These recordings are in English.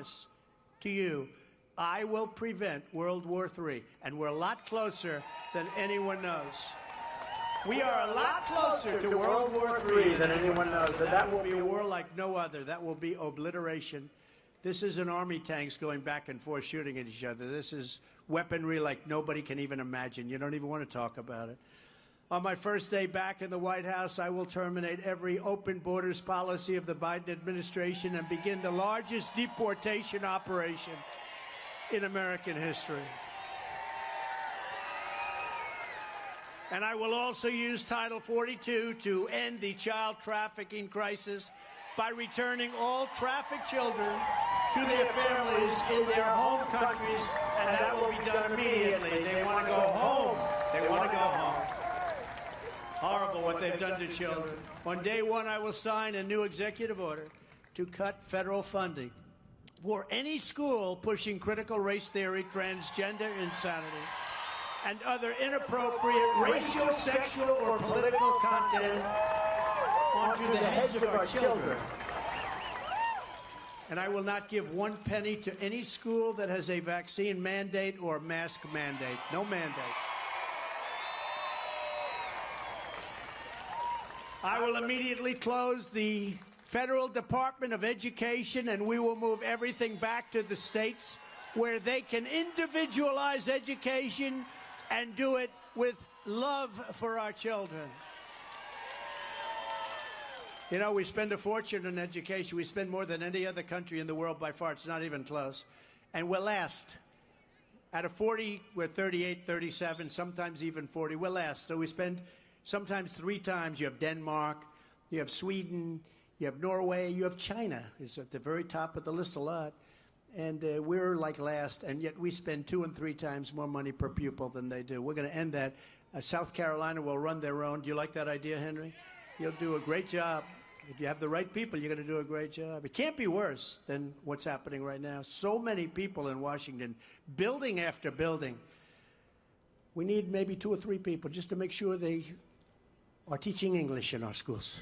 promise to you, I will prevent World War III. And we're a lot closer than anyone knows. We are a lot closer to World War III than anyone knows. And that will be a war like no other. That will be obliteration. This isn't army tanks going back and forth shooting at each other. This is weaponry like nobody can even imagine. You don't even want to talk about it. On my first day back in the White House, I will terminate every open borders policy of the Biden administration and begin the largest deportation operation in American history. And I will also use Title 42 to end the child trafficking crisis by returning all trafficked children to their families in their home countries, and that will be done immediately. They want to go home. They want to go home. Horrible what they've done to children. On day one, I will sign a new executive order to cut federal funding for any school pushing critical race theory, transgender insanity, and other inappropriate racial, sexual, or political content onto the heads of our children. And I will not give one penny to any school that has a vaccine mandate or mask mandate. No mandates. I will immediately close the Federal Department of Education, and we will move everything back to the states where they can individualize education and do it with love for our children. You know, we spend a fortune on education. We spend more than any other country in the world by far. It's not even close. And we're last. Out of 40, we're 38, 37, sometimes even 40. We're last. So we spend sometimes 3 times. You have Denmark, you have Sweden, you have Norway, you have China. It's at the very top of the list a lot. And we're like last, and yet we spend 2 and 3 times more money per pupil than they do. We're going to end that. South Carolina will run their own. Do you like that idea, Henry? You'll do a great job. If you have the right people, you're going to do a great job. It can't be worse than what's happening right now. So many people in Washington, building after building. We need maybe 2 or 3 people just to make sure they are teaching English in our schools.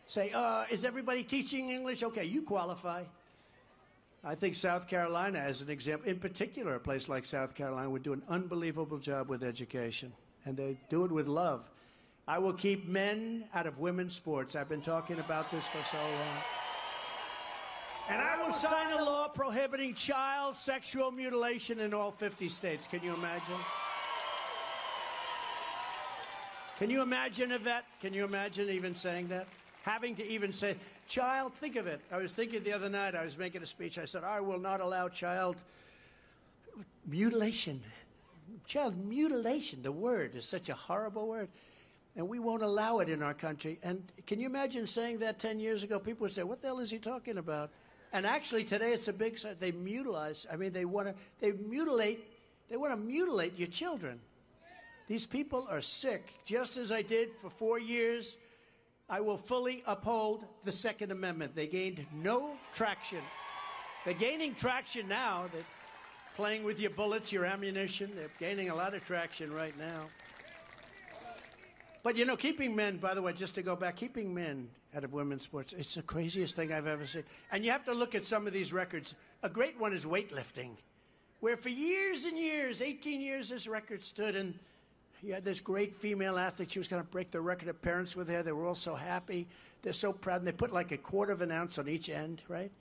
Say, is everybody teaching English? Okay, you qualify. I think South Carolina, as an example, in particular, a place like South Carolina would do an unbelievable job with education, and they do it with love. I will keep men out of women's sports. I've been talking about this for so long. And I will sign a law prohibiting child sexual mutilation in all 50 states. Can you imagine? Can you imagine, Yvette? Can you imagine even saying that? Having to even say, child, think of it. I was thinking the other night, I was making a speech. I said, I will not allow child mutilation. Child mutilation, the word is such a horrible word. And we won't allow it in our country. And can you imagine saying that 10 years ago? People would say, what the hell is he talking about? And actually today it's a big, they mutilize. I mean, they want to mutilate your children. These people are sick. Just as I did for 4 years, I will fully uphold the Second Amendment. They gained no traction. They're gaining traction now. They're playing with your bullets, your ammunition. They're gaining a lot of traction right now. But, you know, keeping men, by the way, just to go back, keeping men out of women's sports, it's the craziest thing I've ever seen. And you have to look at some of these records. A great one is weightlifting, where for years and years, 18 years, this record stood, and you had this great female athlete. She was going to break the record. Her parents were there. They were all so happy. They're so proud. And they put like 1/4 of an ounce on each end, right?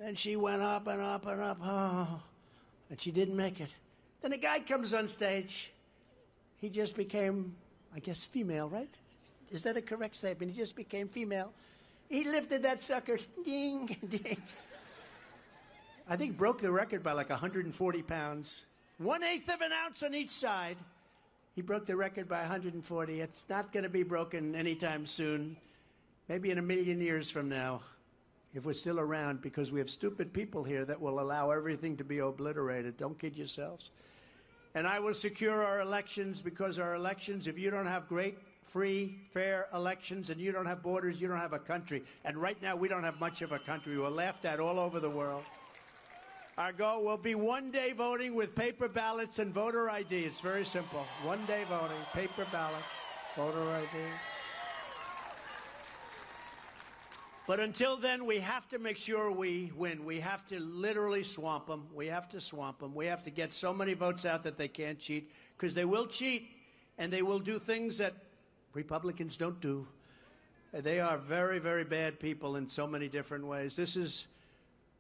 And she went up and up and up. Oh, and she didn't make it. Then a guy comes on stage. He just became, I guess, female, right? Is that a correct statement? He just became female. He lifted that sucker. Ding, ding. I think broke the record by like 140 pounds. 1/8 of an ounce on each side. He broke the record by 140. It's not going to be broken anytime soon. Maybe in 1,000,000 years from now, if we're still around, because we have stupid people here that will allow everything to be obliterated. Don't kid yourselves. And I will secure our elections, because our elections, if you don't have great, free, fair elections, and you don't have borders, you don't have a country. And right now, we don't have much of a country. We're laughed at all over the world. Our goal will be 1 day voting with paper ballots and voter ID. It's very simple. 1 day voting, paper ballots, voter ID. But until then, we have to make sure we win. We have to literally swamp them. We have to swamp them. We have to get so many votes out that they can't cheat, because they will cheat, and they will do things that Republicans don't do. They are very, very bad people in so many different ways. This is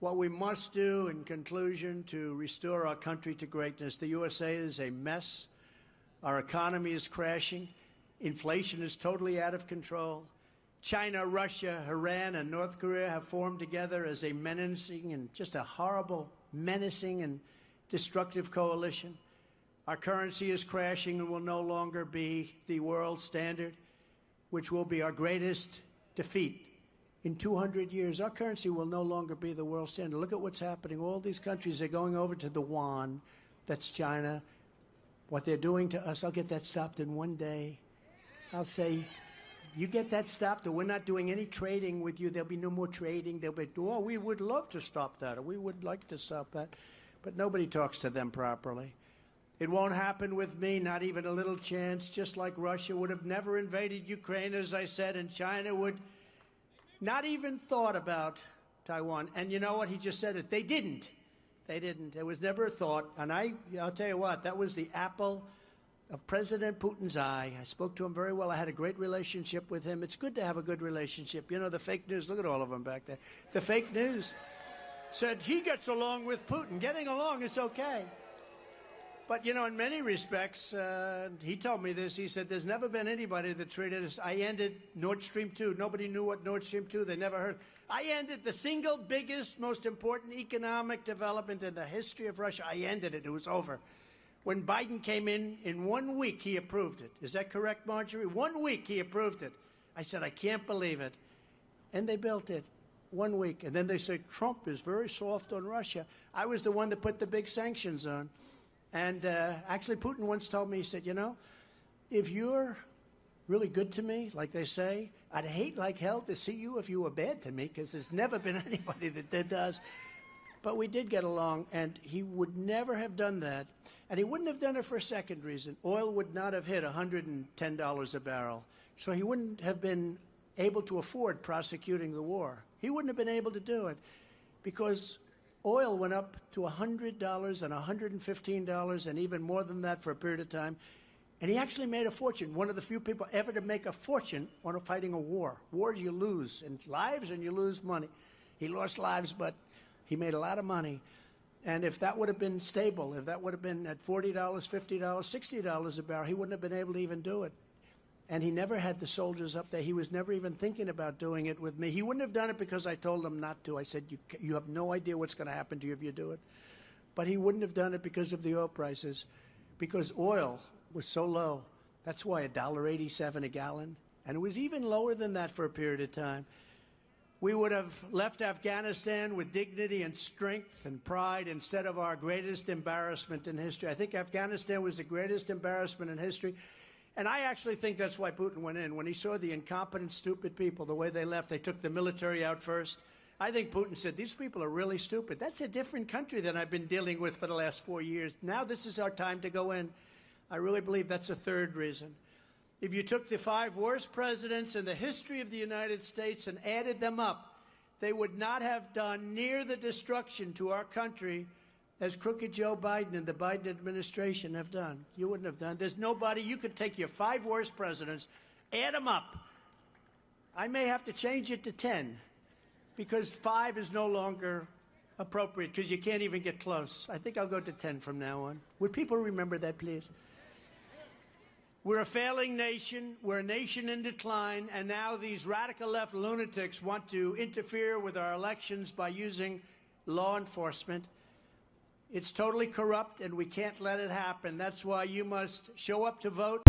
what we must do in conclusion to restore our country to greatness. The USA is a mess. Our economy is crashing. Inflation is totally out of control. China, Russia, Iran, and North Korea have formed together as a menacing and just a horrible, menacing and destructive coalition. Our currency is crashing and will no longer be the world standard, which will be our greatest defeat in 200 years. Our currency will no longer be the world standard. Look at what's happening. All these countries are going over to the yuan. That's China. What they're doing to us, I'll get that stopped in one day. I'll say, you get that stopped, or we're not doing any trading with you. There'll be no more trading. They'll be, oh, we would love to stop that, or we would like to stop that. But nobody talks to them properly. It won't happen with me, not even a little chance, just like Russia would have never invaded Ukraine, as I said, and China would not even thought about Taiwan. And you know what? He just said it. They didn't. They didn't. There was never a thought. And I'll tell you what, that was the apple of President Putin's eye. I spoke to him very well. I had a great relationship with him. It's good to have a good relationship. You know, the fake news, look at all of them back there. The fake news said he gets along with Putin. Getting along is okay. But, you know, in many respects, he told me this. He said, there's never been anybody that treated us. I ended Nord Stream 2. Nobody knew what Nord Stream 2, they never heard. I ended the single biggest, most important economic development in the history of Russia. I ended it. It was over. When Biden came in 1 week, he approved it. Is that correct, Marjorie? 1 week, he approved it. I said, I can't believe it. And they built it 1 week. And then they said, Trump is very soft on Russia. I was the one that put the big sanctions on. And actually, Putin once told me, he said, you know, if you're really good to me, like they say, I'd hate like hell to see you if you were bad to me, because there's never been anybody that does. But we did get along, and he would never have done that. And he wouldn't have done it for a second reason. Oil would not have hit $110 a barrel. So he wouldn't have been able to afford prosecuting the war. He wouldn't have been able to do it because oil went up to $100 and $115 and even more than that for a period of time. And he actually made a fortune, one of the few people ever to make a fortune on fighting a war. Wars you lose in lives and you lose money. He lost lives, but he made a lot of money. And if that would have been stable, if that would have been at $40, $50, $60 a barrel, he wouldn't have been able to even do it. And he never had the soldiers up there. He was never even thinking about doing it with me. He wouldn't have done it because I told him not to. I said, you have no idea what's going to happen to you if you do it. But he wouldn't have done it because of the oil prices, because oil was so low. That's why $1.87 a gallon. And it was even lower than that for a period of time. We would have left Afghanistan with dignity and strength and pride instead of our greatest embarrassment in history. I think Afghanistan was the greatest embarrassment in history. And I actually think that's why Putin went in. When he saw the incompetent, stupid people, the way they left, they took the military out first. I think Putin said, these people are really stupid. That's a different country than I've been dealing with for the last 4 years. Now this is our time to go in. I really believe that's a third reason. If you took the 5 worst presidents in the history of the United States and added them up, they would not have done near the destruction to our country as crooked Joe Biden and the Biden administration have done. You wouldn't have done. There's nobody. You could take your 5 worst presidents, add them up. I may have to change it to 10 because 5 is no longer appropriate because you can't even get close. I think I'll go to 10 from now on. Would people remember that, please? We're a failing nation. We're a nation in decline. And now these radical left lunatics want to interfere with our elections by using law enforcement. It's totally corrupt, and we can't let it happen. That's why you must show up to vote.